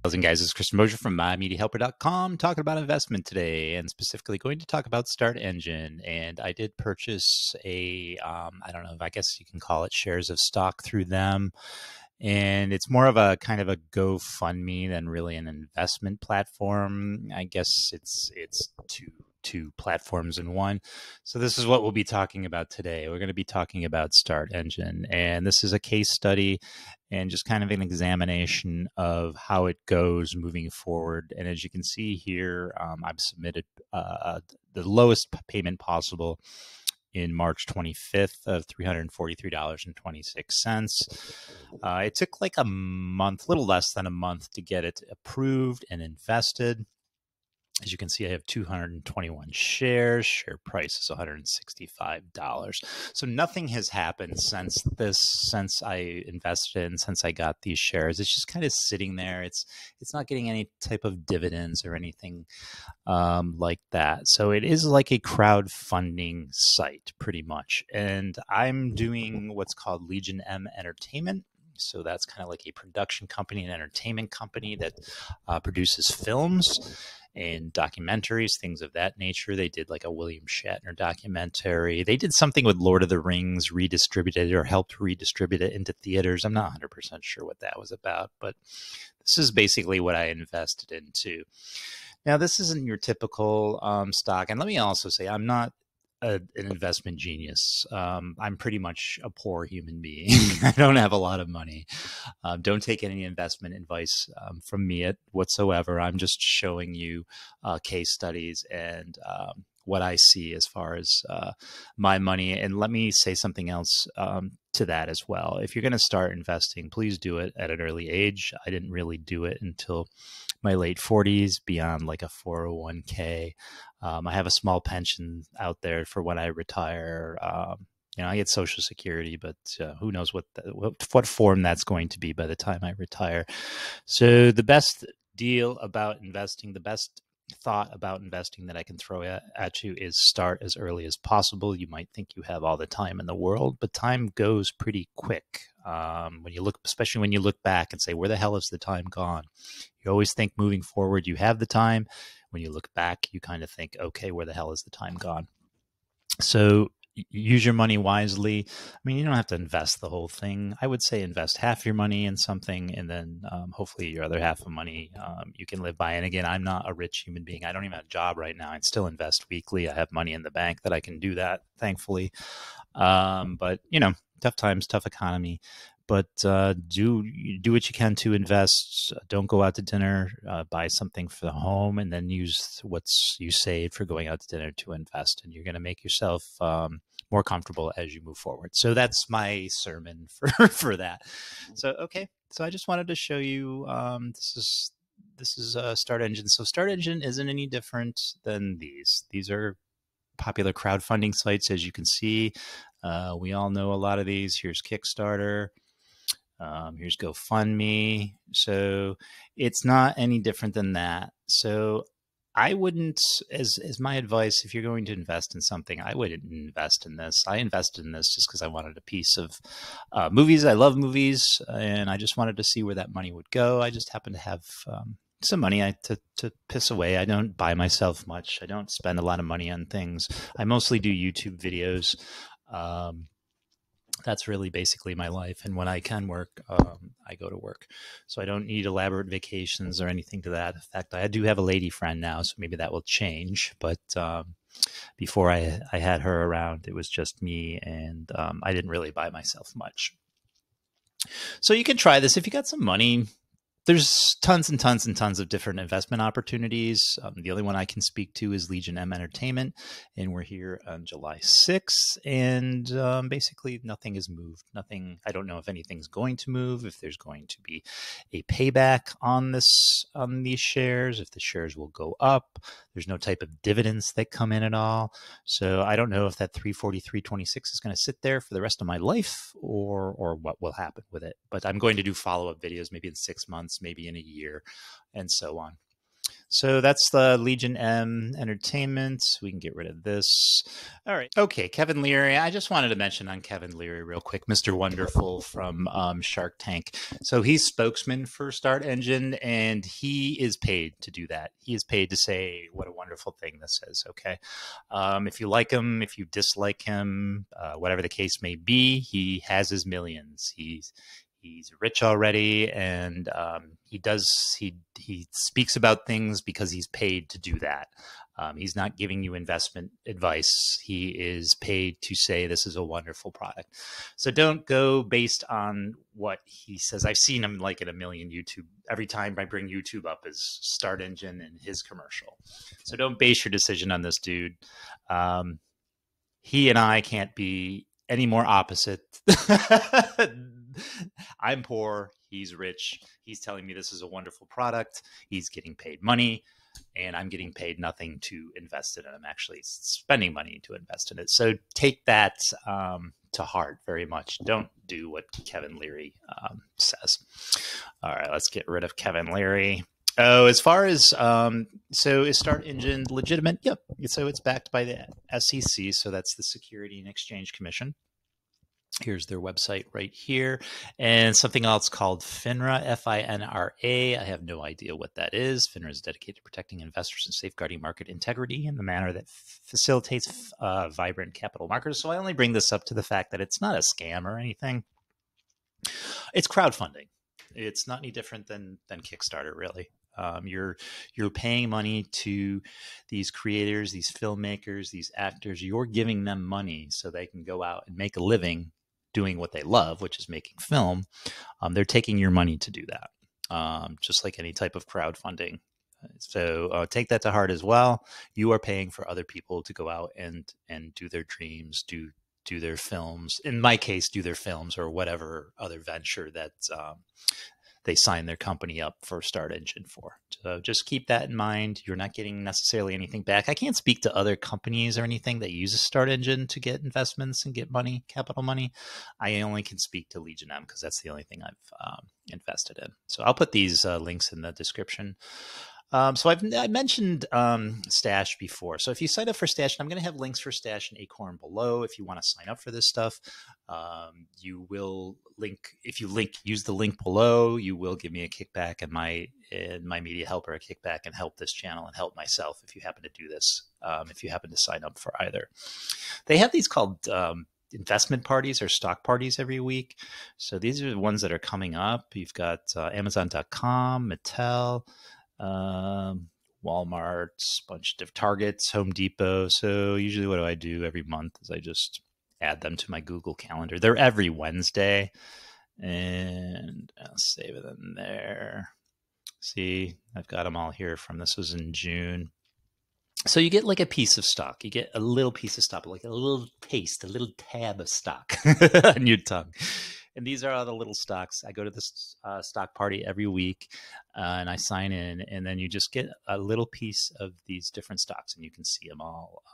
How's it going, guys? This is Chris Mosier from MyMediaHelper.com talking about investment today, and specifically going to talk about StartEngine. And I did purchase a, I don't know, I guess you can call it shares of stock through them. And it's more of a kind of a GoFundMe than really an investment platform. I guess it's two platforms in one. So this is what we'll be talking about today. We're going to be talking about StartEngine, and this is a case study and just kind of an examination of how it goes moving forward. And as you can see here, I've submitted the lowest payment possible in March 25th of $343.26. It took like a month, little less than a month, to get it approved and invested. As you can see, I have 221 shares. Share price is $165. So nothing has happened since I invested in, since I got these shares. It's just kind of sitting there. It's not getting any type of dividends or anything like that. So it is like a crowdfunding site, pretty much. And I'm doing what's called Legion M Entertainment. So that's kind of like a production company, an entertainment company that produces films and documentaries, things of that nature. They did like a William Shatner documentary. They did something with Lord of the Rings, redistributed or helped redistribute it into theaters. I'm not 100% sure what that was about, but this is basically what I invested into. Now, this isn't your typical stock. And let me also say, I'm not an investment genius. I'm pretty much a poor human being. I don't have a lot of money. Don't take any investment advice from me whatsoever. I'm just showing you case studies and what I see as far as my money. And let me say something else to that as well. If you're going to start investing, please do it at an early age. I didn't really do it until my late 40s, beyond like a 401k. I have a small pension out there for when I retire. I get Social Security, but who knows what form that's going to be by the time I retire. So the best deal about investing, the best thought about investing that I can throw at you is start as early as possible. You might think you have all the time in the world, but time goes pretty quick. Especially when you look back and say, where the hell is the time gone? You always think moving forward, you have the time. When you look back, you kind of think, okay, where the hell is the time gone? So use your money wisely. I mean, you don't have to invest the whole thing. I would say invest half your money in something, and then hopefully your other half of money you can live by. And again, I'm not a rich human being. I don't even have a job right now. I still invest weekly. I have money in the bank that I can do that, thankfully. But, tough times, tough economy. But do what you can to invest. Don't go out to dinner. Buy something for the home, and then use what you saved for going out to dinner to invest. And you're going to make yourself more comfortable as you move forward. So that's my sermon for that. So okay. So I just wanted to show you. This is StartEngine. So StartEngine isn't any different than these. These are popular crowdfunding sites, as you can see. We all know a lot of these. Here's Kickstarter. Here's GoFundMe. So it's not any different than that. So I wouldn't, as my advice, if you're going to invest in something, I wouldn't invest in this. I invested in this just because I wanted a piece of movies. I love movies, and I just wanted to see where that money would go. I just happen to have some money to piss away. I don't buy myself much. I don't spend a lot of money on things. I mostly do YouTube videos. That's really basically my life. And when I can work, I go to work. So I don't need elaborate vacations or anything to that effect. I do have a lady friend now, so maybe that will change. But before I had her around, it was just me, and I didn't really buy myself much. So you can try this if you got some money. There's tons and tons and tons of different investment opportunities. The only one I can speak to is Legion M Entertainment, and we're here on July 6th, and basically nothing has moved. Nothing. I don't know if anything's going to move, if there's going to be a payback on these shares, if the shares will go up. There's no type of dividends that come in at all. So I don't know if that 343.26 is going to sit there for the rest of my life, or what will happen with it. But I'm going to do follow-up videos maybe in 6 months, maybe in a year, and so on. So that's the Legion M Entertainment. We can get rid of this. All right. Okay, Kevin Leary. I just wanted to mention on Kevin Leary real quick, Mr. Wonderful from Shark Tank. So he's spokesman for StartEngine, and he is paid to do that. He is paid to say what a wonderful thing this is, okay? If you like him, if you dislike him, whatever the case may be, he has his millions. He's rich already, and he speaks about things because he's paid to do that. He's not giving you investment advice. He is paid to say this is a wonderful product. So don't go based on what he says. I've seen him like in a million YouTube. Every time I bring YouTube up is StartEngine and his commercial. So don't base your decision on this dude. He and I can't be any more opposite. I'm poor, he's rich, he's telling me this is a wonderful product, he's getting paid money, and I'm getting paid nothing to invest in it. I'm actually spending money to invest in it. So take that to heart very much. Don't do what Kevin Leary says. All right, let's get rid of Kevin Leary. Oh, as far as, so is StartEngine legitimate? Yep. So it's backed by the SEC, so that's the Securities and Exchange Commission. Here's their website right here, and something else called FINRA, F-I-N-R-A. I have no idea what that is. FINRA is dedicated to protecting investors and safeguarding market integrity in the manner that facilitates vibrant capital markets. So I only bring this up to the fact that it's not a scam or anything. It's crowdfunding. It's not any different than Kickstarter, really. You're paying money to these creators, these filmmakers, these actors. You're giving them money so they can go out and make a living doing what they love, which is making film. They're taking your money to do that, just like any type of crowdfunding. So take that to heart as well. You are paying for other people to go out and do their dreams, do their films. In my case, do their films or whatever other venture that they sign their company up for StartEngine for. So just keep that in mind. You're not getting necessarily anything back. I can't speak to other companies or anything that uses StartEngine to get investments and get money, capital money. I only can speak to Legion M because that's the only thing I've invested in. So I'll put these links in the description. So I mentioned Stash before. So if you sign up for Stash, and I'm going to have links for Stash and Acorn below if you want to sign up for this stuff. You will use the link below, you will give me a kickback and my media helper a kickback and help this channel and help myself if you happen to do this, if you happen to sign up for either. They have these called investment parties or stock parties every week. So these are the ones that are coming up. You've got Amazon.com, Mattel, Walmart, bunch of Targets, Home Depot. So usually what do I do every month is I just add them to my Google Calendar. They're every Wednesday, and I'll save it in there. See, I've got them all here from, this was in June. So you get like a piece of stock. You get a little piece of stock, like a little taste, a little tab of stock on your tongue. And these are all the little stocks. I go to this stock party every week, and I sign in, and then you just get a little piece of these different stocks, and you can see them all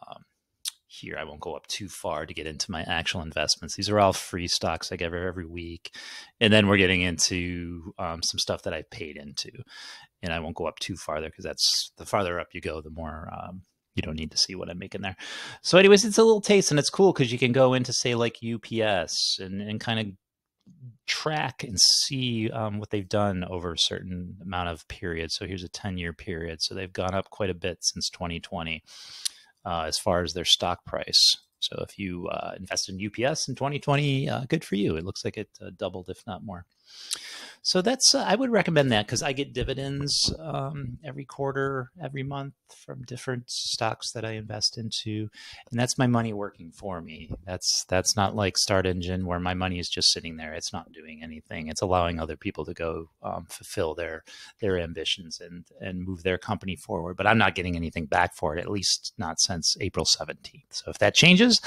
here. I won't go up too far to get into my actual investments. These are all free stocks I get every week. And then we're getting into some stuff that I've paid into. And I won't go up too farther because that's, the farther up you go, the more you don't need to see what I'm making there. So anyways, it's a little taste, and it's cool because you can go into, say, like UPS and kind of track and see what they've done over a certain amount of period. So here's a 10-year period. So they've gone up quite a bit since 2020 as far as their stock price. So if you invest in UPS in 2020, good for you. It looks like it doubled, if not more. So that's, I would recommend that because I get dividends every quarter, every month from different stocks that I invest into. And that's my money working for me. That's not like StartEngine where my money is just sitting there. It's not doing anything. It's allowing other people to go fulfill their ambitions and move their company forward. But I'm not getting anything back for it, at least not since April 17th. So if that changes,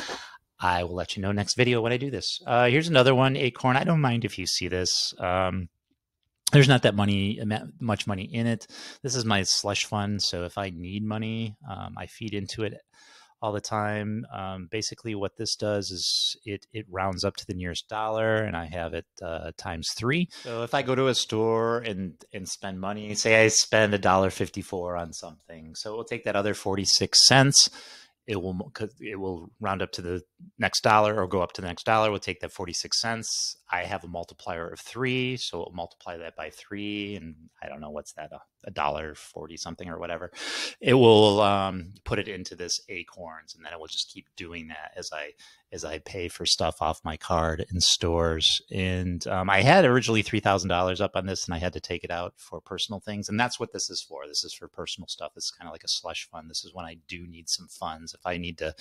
I will let you know next video when I do this. Here's another one, Acorn. I don't mind if you see this. There's not that much money in it. This is my slush fund. So if I need money, I feed into it all the time. Basically what this does is it rounds up to the nearest dollar, and I have it times 3. So if I go to a store and spend money, say I spend $1.54 on something, so it will take that other 46 cents. It will round up to the next dollar or go up to the next dollar. We'll take that 46 cents. I have a multiplier of 3, so it'll multiply that by 3, and I don't know what's that, $1.40 something or whatever. It will put it into this Acorns, and then it will just keep doing that as I pay for stuff off my card in stores. And I had originally $3,000 up on this, and I had to take it out for personal things. And that's what this is for. This is for personal stuff. This is kind of like a slush fund. This is when I do need some funds. If I need to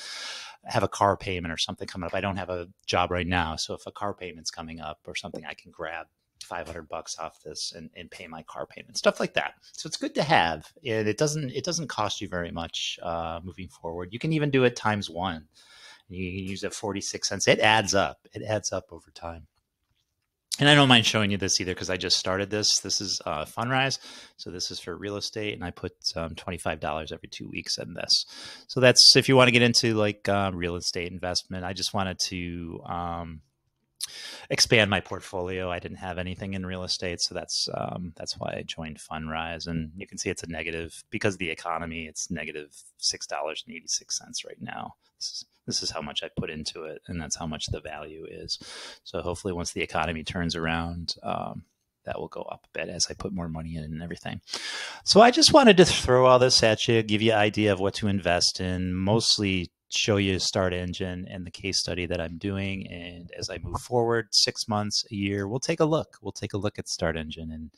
have a car payment or something coming up, I don't have a job right now. So if a car payment's coming up or something, I can grab $500 off this and pay my car payment, stuff like that. So it's good to have. And it doesn't cost you very much moving forward. You can even do it times 1. You use it 46 cents. It adds up. It adds up over time. And I don't mind showing you this either because I just started this. This is Fundrise. So this is for real estate. And I put $25 every 2 weeks in this. So that's if you want to get into like real estate investment. I just wanted to expand my portfolio. I didn't have anything in real estate. So that's why I joined Fundrise. And you can see it's a negative because of the economy. It's negative $6.86 right now. This is how much I put into it, and that's how much the value is. So hopefully once the economy turns around, that will go up a bit as I put more money in and everything. So I just wanted to throw all this at you, give you an idea of what to invest in, mostly show you StartEngine and the case study that I'm doing. And as I move forward, 6 months, a year, we'll take a look. We'll take a look at StartEngine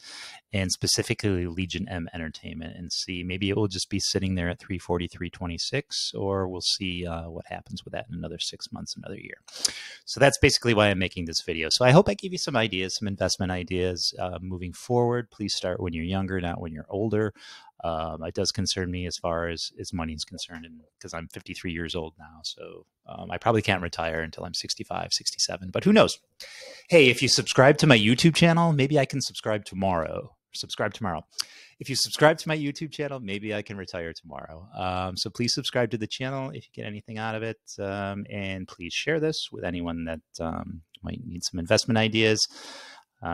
and specifically Legion M Entertainment and see maybe it will just be sitting there at 340, 326, or we'll see what happens with that in another 6 months, another year. So that's basically why I'm making this video. So I hope I gave you some ideas, some investment ideas moving forward. Please start when you're younger, not when you're older. It does concern me as far as money is concerned, and because I'm 53 years old now, so I probably can't retire until I'm 65, 67, but who knows? Hey, if you subscribe to my YouTube channel, maybe I can subscribe tomorrow. If you subscribe to my YouTube channel, maybe I can retire tomorrow. So please subscribe to the channel if you get anything out of it, and please share this with anyone that might need some investment ideas.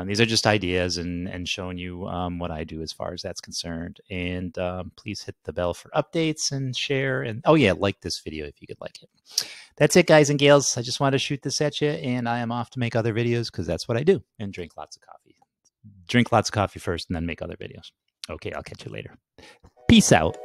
These are just ideas and showing you what I do as far as that's concerned. And please hit the bell for updates and share. And oh yeah, like this video if you could like it. That's it, guys and gals. I just wanted to shoot this at you, and I am off to make other videos because that's what I do. And drink lots of coffee. Drink lots of coffee first and then make other videos. Okay, I'll catch you later. Peace out.